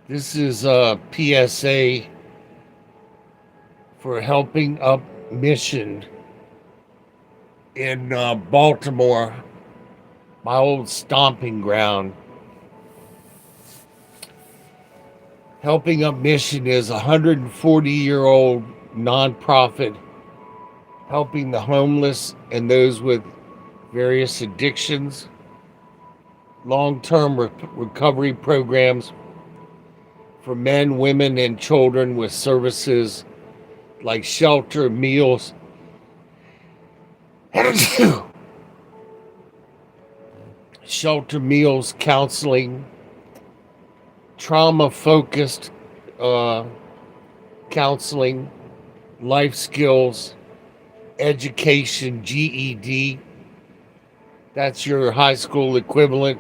This is a PSA for helping up mission in Baltimore, my old stomping ground. Helping Up Mission is a 140-year-old nonprofit helping the homeless and those with various addictions, long-term recovery programs for men, women, and children with services like shelter, meals, shelter, meals, counseling, trauma-focused uh, counseling, life skills, education, GED. That's your high school equivalent.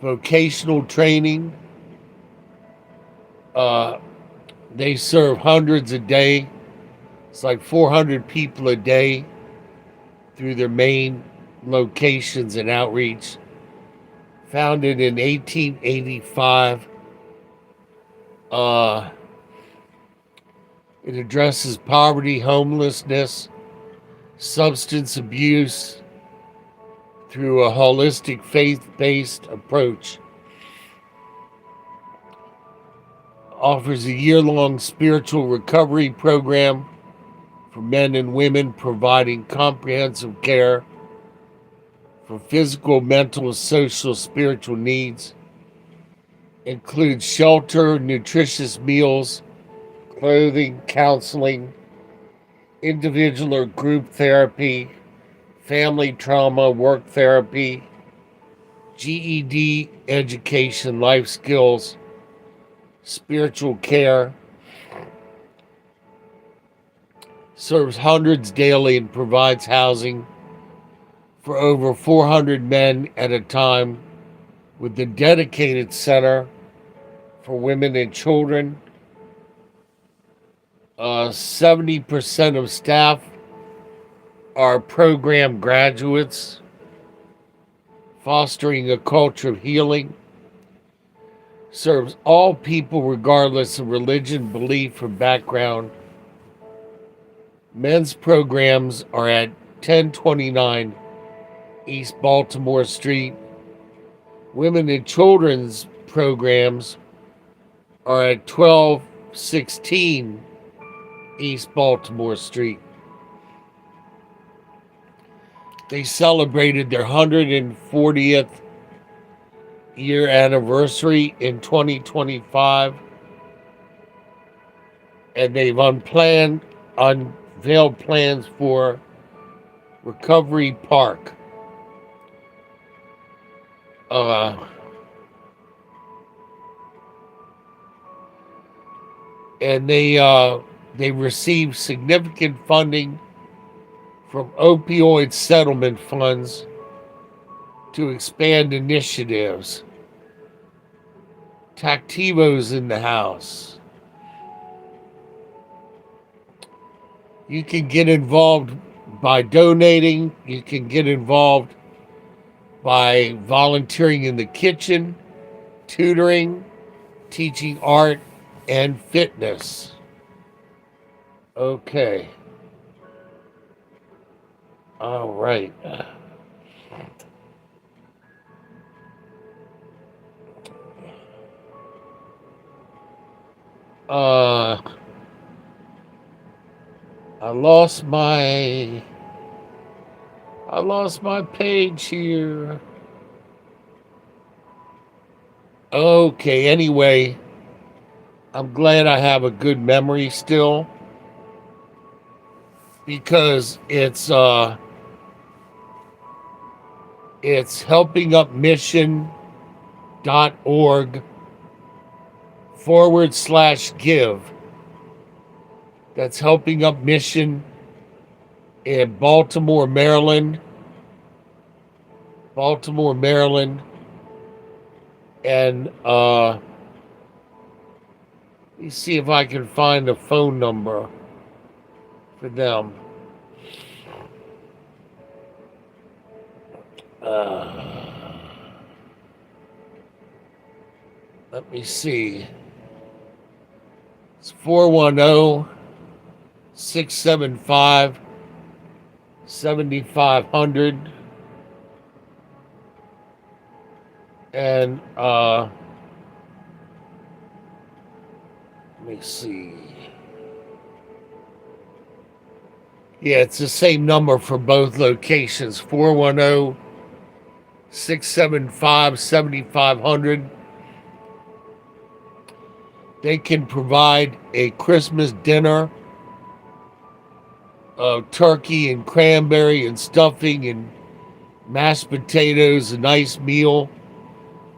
Vocational training. Uh, they serve hundreds a day. It's like 400 people a day through their main locations and outreach. Founded in 1885. It addresses poverty, homelessness, substance abuse through a holistic faith-based approach. Offers a year-long spiritual recovery program for men and women, providing comprehensive care for physical, mental, social, spiritual needs. Includes shelter, nutritious meals, clothing, counseling, individual or group therapy, family trauma, work therapy, GED education, life skills, spiritual care. Serves hundreds daily and provides housing for over 400 men at a time, with the dedicated center for women and children. 70% of staff are program graduates, fostering a culture of healing. Serves all people regardless of religion, belief, or background. Men's programs are at 1029 East Baltimore Street. Women and children's programs are at 1216 East Baltimore Street. They celebrated their 140th year anniversary in 2025, and they've unveiled plans for Recovery Park. And they received significant funding from opioid settlement funds to expand initiatives. Tactivo's in the house. You can get involved by donating. You can get involved by volunteering in the kitchen, tutoring, teaching art, and fitness. Okay. All right. Uh, I lost my page here. Okay, anyway, I'm glad I have a good memory still, because it's helpingupmission.org/give. That's Helping Up Mission in Baltimore, Maryland. And let me see if I can find a phone number for them. Let me see. It's 410-675-7500. And let me see. Yeah, it's the same number for both locations. 410-675-7500. They can provide a Christmas dinner of turkey and cranberry and stuffing and mashed potatoes, a nice meal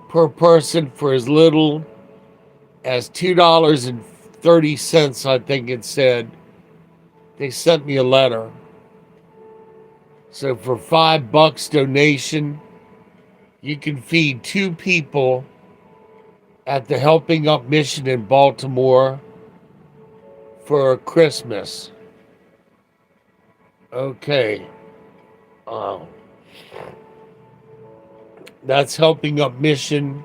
per person for as little as $2.30, I think it said. They sent me a letter. So for $5 donation, you can feed 2 people at the Helping Up Mission in Baltimore for Christmas. Okay. That's Helping Up Mission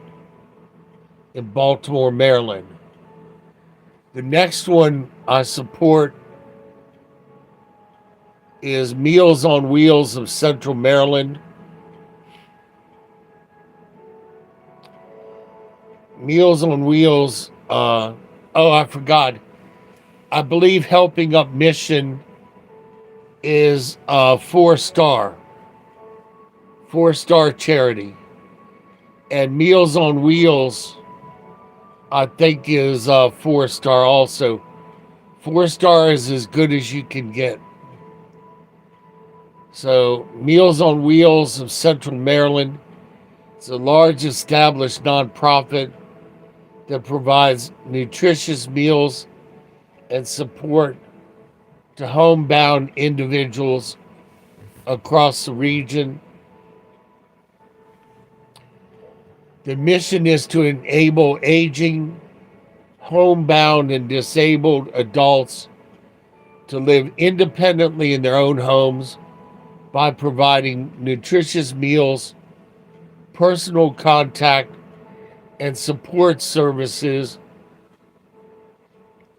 in Baltimore, Maryland. The next one I support is Meals on Wheels of Central Maryland. Meals on Wheels, I forgot. I believe Helping Up Mission is 4-star charity. And Meals on Wheels, I think, is 4-star also. 4-star is as good as you can get. So Meals on Wheels of Central Maryland, it's a large established nonprofit that provides nutritious meals and support to homebound individuals across the region. The mission is to enable aging, homebound, and disabled adults to live independently in their own homes by providing nutritious meals, personal contact, and support services.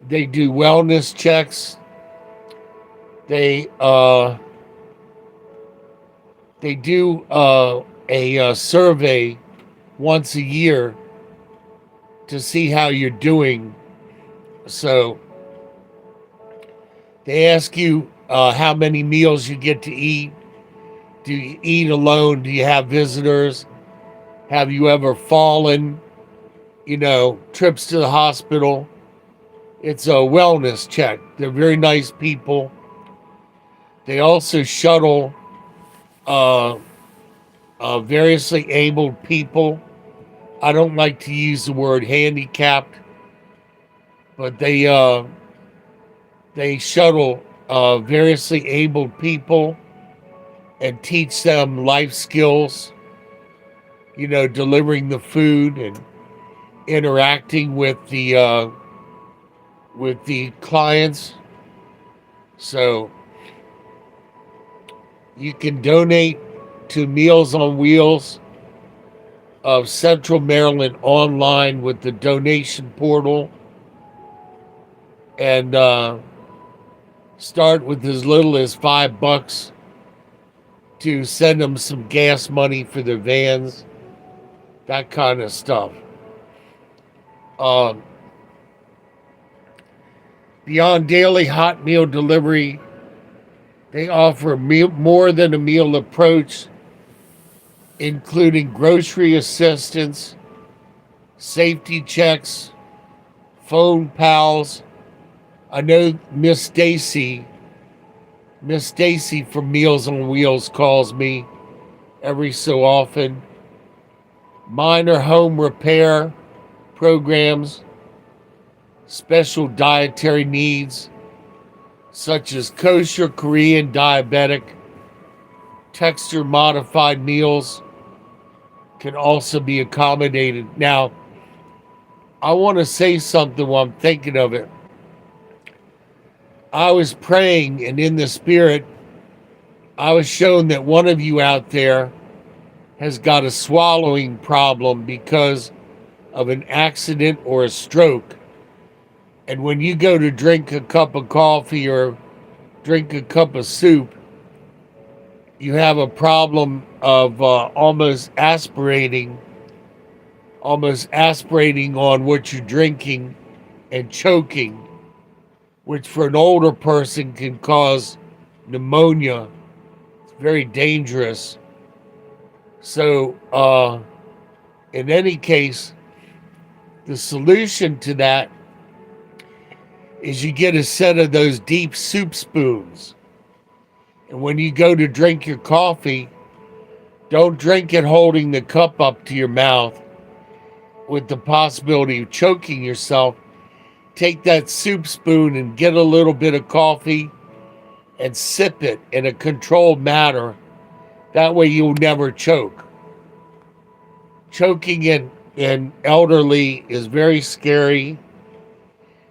They do wellness checks. They do a survey once a year to see how you're doing. So they ask you how many meals you get to eat. Do you eat alone? Do you have visitors? Have you ever fallen? Trips to the hospital. It's a wellness check. They're very nice people. They also shuttle variously abled people. I don't like to use the word handicapped, but they shuttle variously abled people and teach them life skills, delivering the food and interacting with the clients. So you can donate to Meals on Wheels of Central Maryland online with the donation portal, and start with as little as $5 to send them some gas money for their vans, that kind of stuff. Beyond daily hot meal delivery, they offer more than a meal approach, including grocery assistance, safety checks, phone pals. I know Miss Stacy from Meals on Wheels calls me every so often. Minor home repair programs, special dietary needs such as kosher Korean diabetic, texture modified meals can also be accommodated. Now, I want to say something while I'm thinking of it. I was praying, and in the spirit, I was shown that one of you out there has got a swallowing problem because of an accident or a stroke. And when you go to drink a cup of coffee or drink a cup of soup, you have a problem of almost aspirating on what you're drinking and choking, which for an older person can cause pneumonia. It's very dangerous. So, in any case, the solution to that is you get a set of those deep soup spoons. And when you go to drink your coffee, don't drink it holding the cup up to your mouth with the possibility of choking yourself. Take that soup spoon and get a little bit of coffee and sip it in a controlled manner. That way you'll never choke. Choking in elderly is very scary.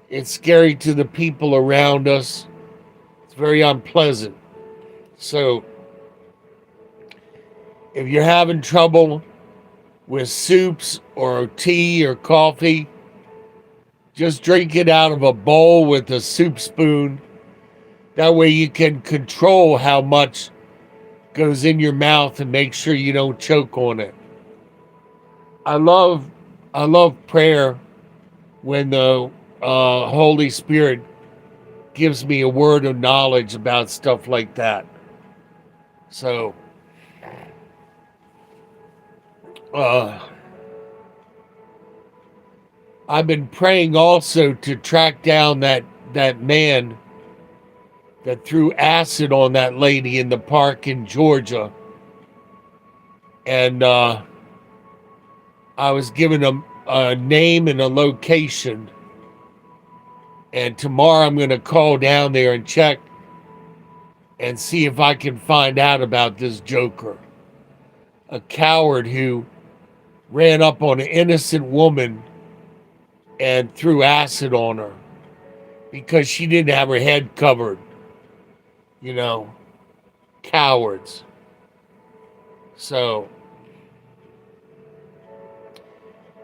It's scary to the people around us. It's very unpleasant. So if you're having trouble with soups or tea or coffee, just drink it out of a bowl with a soup spoon. That way you can control how much goes in your mouth and make sure you don't choke on it. I love prayer when the Holy Spirit gives me a word of knowledge about stuff like that. So, I've been praying also to track down that man that threw acid on that lady in the park in Georgia. And I was given a name and a location. And tomorrow I'm going to call down there and check and see if I can find out about this joker. A coward who ran up on an innocent woman and threw acid on her because she didn't have her head covered. You know, cowards. So,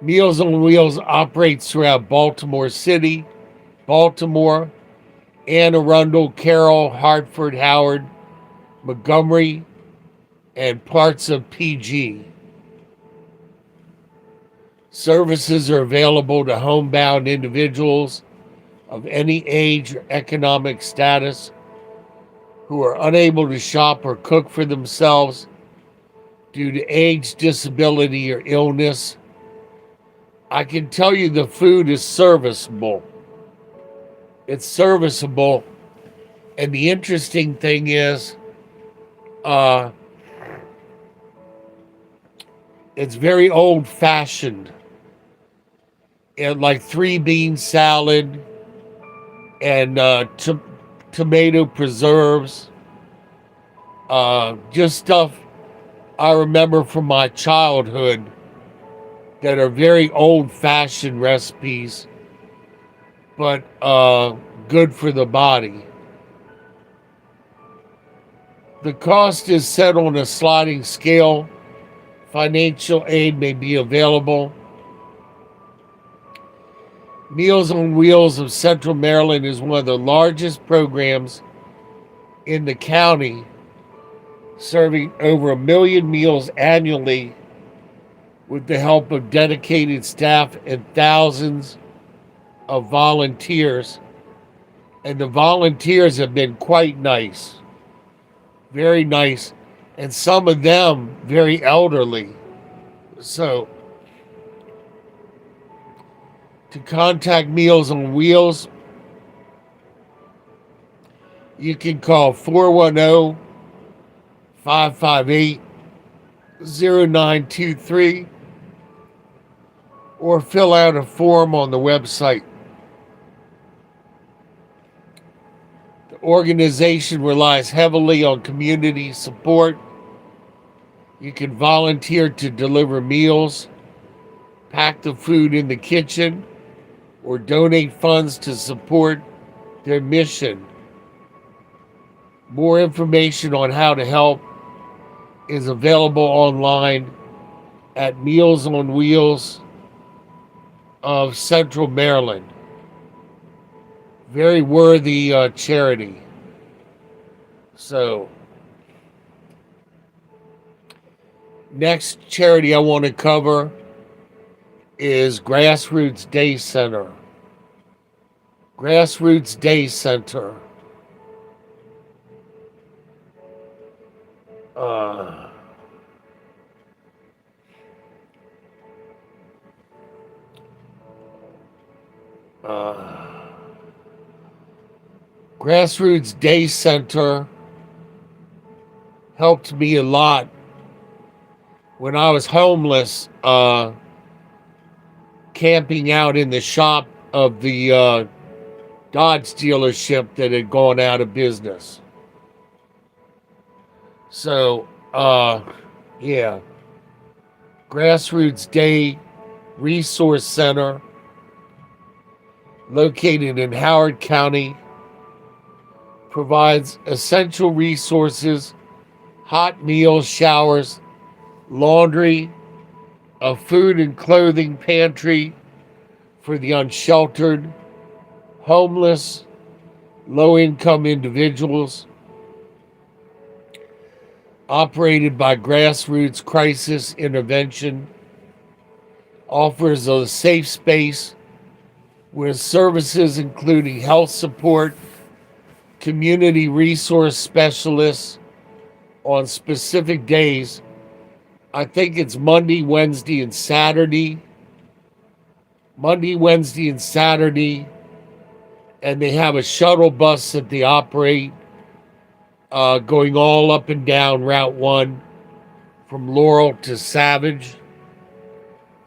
Meals on Wheels operates throughout Baltimore City, Baltimore, Anne Arundel, Carroll, Hartford, Howard, Montgomery, and parts of PG. Services are available to homebound individuals of any age or economic status who are unable to shop or cook for themselves due to age, disability, or illness. I can tell you the food is serviceable. It's serviceable. And the interesting thing is, it's very old-fashioned. And like 3-bean salad and tomato preserves. Just stuff I remember from my childhood that are very old-fashioned recipes, but good for the body. The cost is set on a sliding scale. Financial aid may be available. Meals on Wheels of Central Maryland is one of the largest programs in the county, serving over 1 million meals annually with the help of dedicated staff and thousands of volunteers. And the volunteers have been quite nice, very nice, and some of them very elderly. So, to contact Meals on Wheels, you can call 410-558-0923 or fill out a form on the website. The organization relies heavily on community support. You can volunteer to deliver meals, pack the food in the kitchen, or donate funds to support their mission. More information on how to help is available online at mealsonwheels.org. of Central Maryland. Very worthy charity. So, next charity I want to cover is Grassroots Day Center. Grassroots Day Center. Uh, Grassroots Day Center helped me a lot when I was homeless, camping out in the shop of the Dodge dealership that had gone out of business. So, yeah, Grassroots Day Resource Center, located in Howard County, provides essential resources, hot meals, showers, laundry, a food and clothing pantry for the unsheltered, homeless, low-income individuals, operated by Grassroots Crisis Intervention, offers a safe space where services including health support, community resource specialists on specific days. I think it's Monday, Wednesday, and Saturday. Monday, Wednesday, and Saturday. And they have a shuttle bus that they operate going all up and down Route 1 from Laurel to Savage.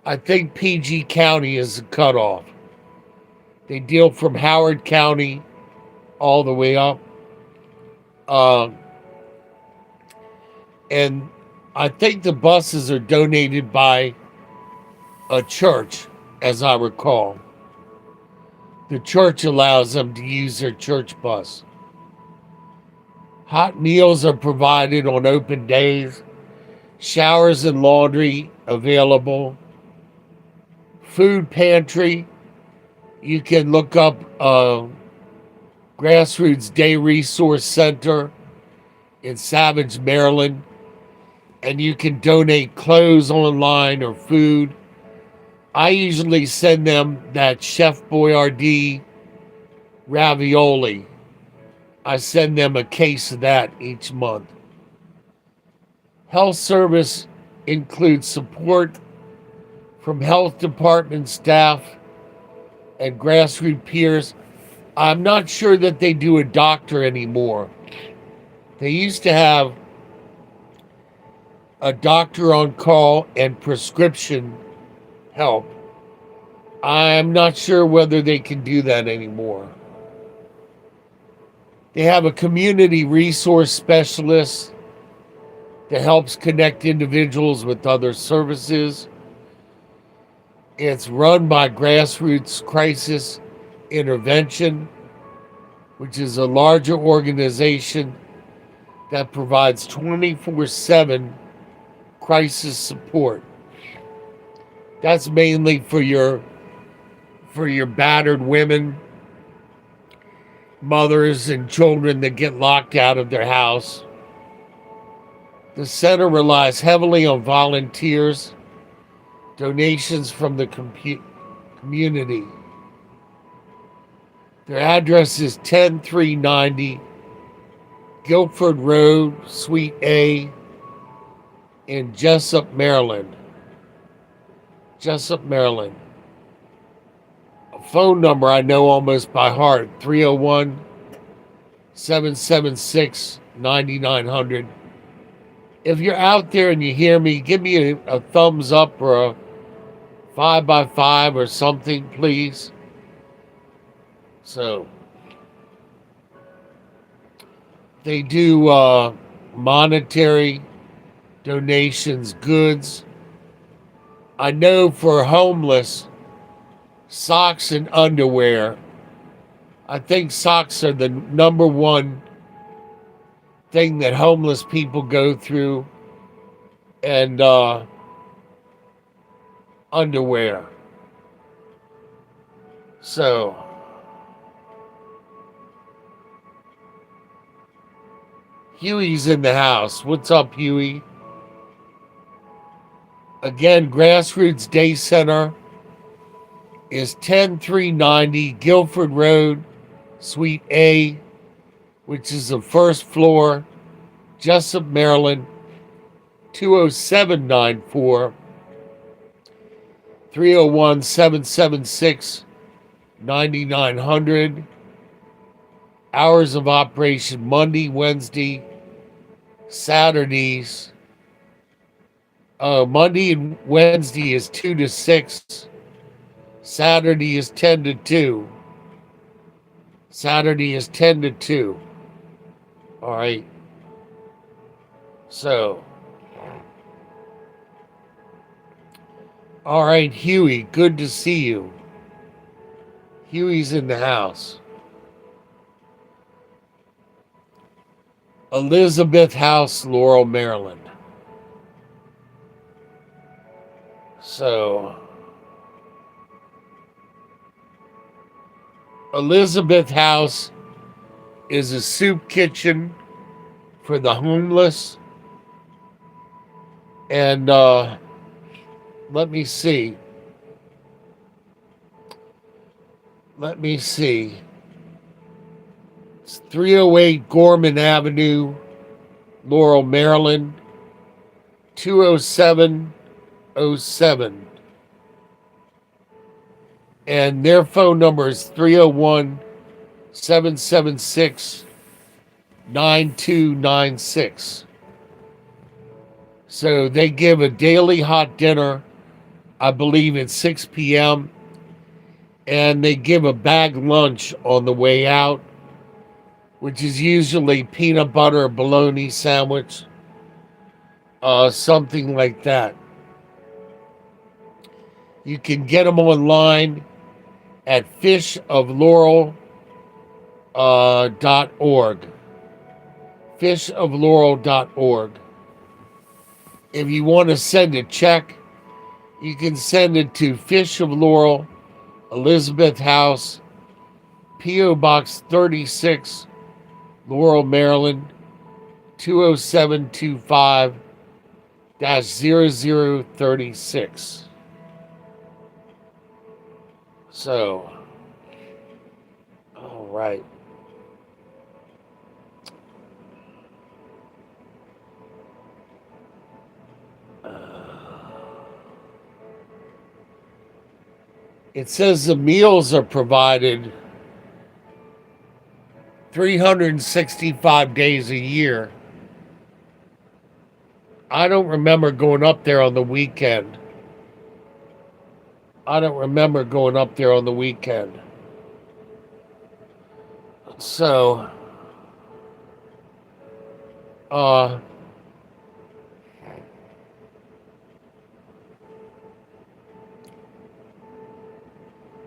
I think PG County is the cutoff. They deal from Howard County all the way up. And I think the buses are donated by a church, as I recall. The church allows them to use their church bus. Hot meals are provided on open days. Showers and laundry available. Food pantry. You can look up Grassroots Day Resource Center in Savage, Maryland, and you can donate clothes online or food. I usually send them that Chef Boyardee ravioli. I send them a case of that each month. Health service includes support from health department staff and grassroots peers. I'm not sure that they do a doctor anymore. They used to have a doctor on call and prescription help. I'm not sure whether they can do that anymore. They have a community resource specialist that helps connect individuals with other services. It's run by Grassroots Crisis Intervention, which is a larger organization that provides 24/7 crisis support. That's mainly for your battered women, mothers, and children that get locked out of their house. The center relies heavily on volunteers, donations from the community. Their address is 10390 Guilford Road, Suite A, in Jessup, Maryland. Jessup, Maryland. A phone number I know almost by heart, 301-776-9900. If you're out there and you hear me, give me a thumbs up or a 5x5 or something, please. So, they do monetary donations, goods. I know for homeless, socks and underwear. I think socks are the number one thing that homeless people go through, and underwear. So, Huey's in the house. What's up, Huey? Again, Grassroots Day Center is 10390 Guilford Road, Suite A, which is the first floor, Jessup, Maryland, 20794, 301 776 9900. Hours of operation Monday, Wednesday, Saturdays. Monday and Wednesday is 2 to 6. Saturday is 10 to 2. Saturday is 10 to 2. All right. So, all right, Huey, good to see you. Huey's in the house. Elizabeth House, Laurel, Maryland. So, Elizabeth House is a soup kitchen for the homeless. And let me see. It's 308 Gorman Avenue, Laurel, Maryland, 20707. And their phone number is 301 776 9296. So they give a daily hot dinner, I believe at 6 p.m. And they give a bag lunch on the way out, which is usually peanut butter bologna sandwich, something like that. You can get them online at fishoflaurel.org. Fishoflaurel.org. If you want to send a check, you can send it to Fish of Laurel, Elizabeth House, P.O. Box 36, Laurel, Maryland, 20725-0036. So, all right. It says the meals are provided 365 days a year. I don't remember going up there on the weekend. So,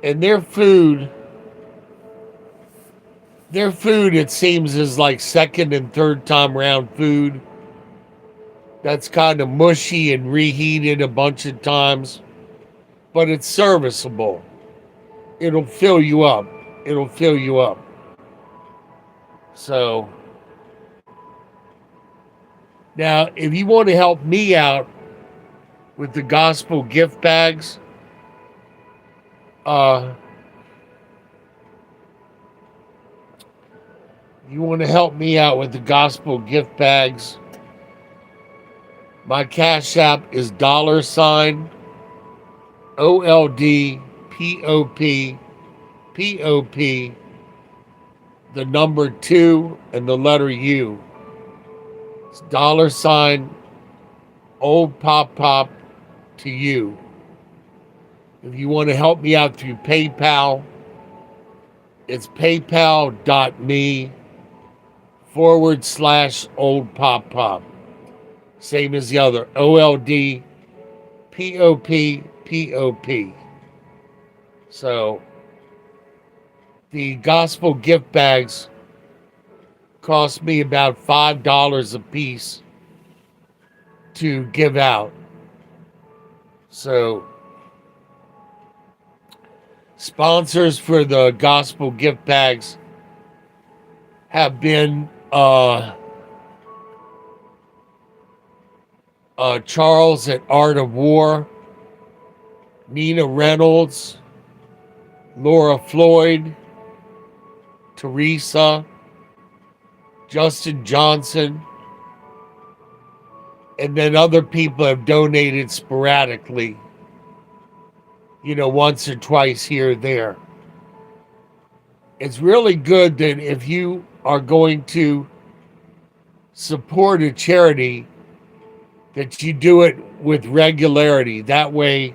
and their food, it seems, is like second and third time round food. That's kind of mushy and reheated a bunch of times, but it's serviceable. It'll fill you up. So, now, if you want to help me out with the gospel gift bags, my Cash App is $OLDPOP, the number 2 and the letter U. It's $old pop pop to you. If you want to help me out through PayPal, it's paypal.me/old pop pop. Same as the other, OLDPOP. So the gospel gift bags cost me about $5 a piece to give out. So Sponsors for the gospel gift bags have been Charles at Art of War, Nina Reynolds, Laura Floyd, Teresa, Justin Johnson, and then other people have donated sporadically, once or twice here or there. It's really good that if you are going to support a charity, that you do it with regularity. That way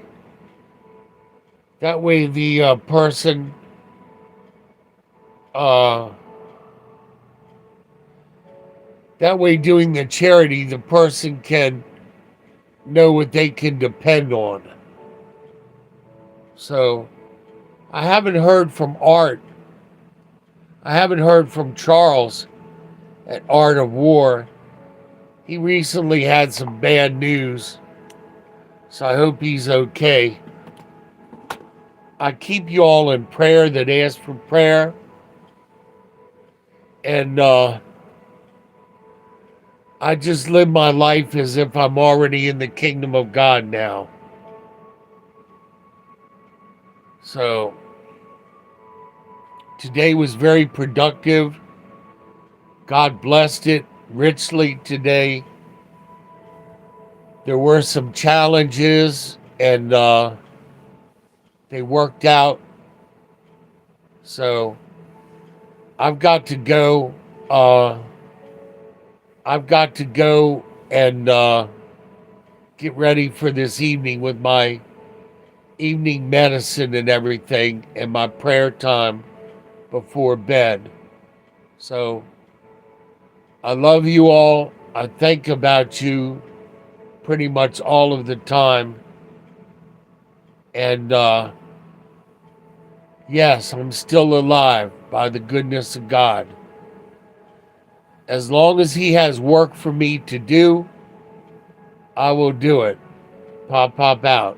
the person that way doing the charity, the person can know what they can depend on. So I haven't heard from Art. I haven't heard from Charles at Art of War. He recently had some bad news, so I hope he's okay. I keep you all in prayer that ask for prayer. And I just live my life as if I'm already in the kingdom of God now. So today was very productive. God blessed it richly today. There were some challenges, and they worked out. So I've got to go. I've got to go and get ready for this evening with my evening medicine and everything, and my prayer time before bed. So I love you all. I think about you pretty much all of the time. And yes, I'm still alive by the goodness of God. As long as He has work for me to do, I will do it. Pop out.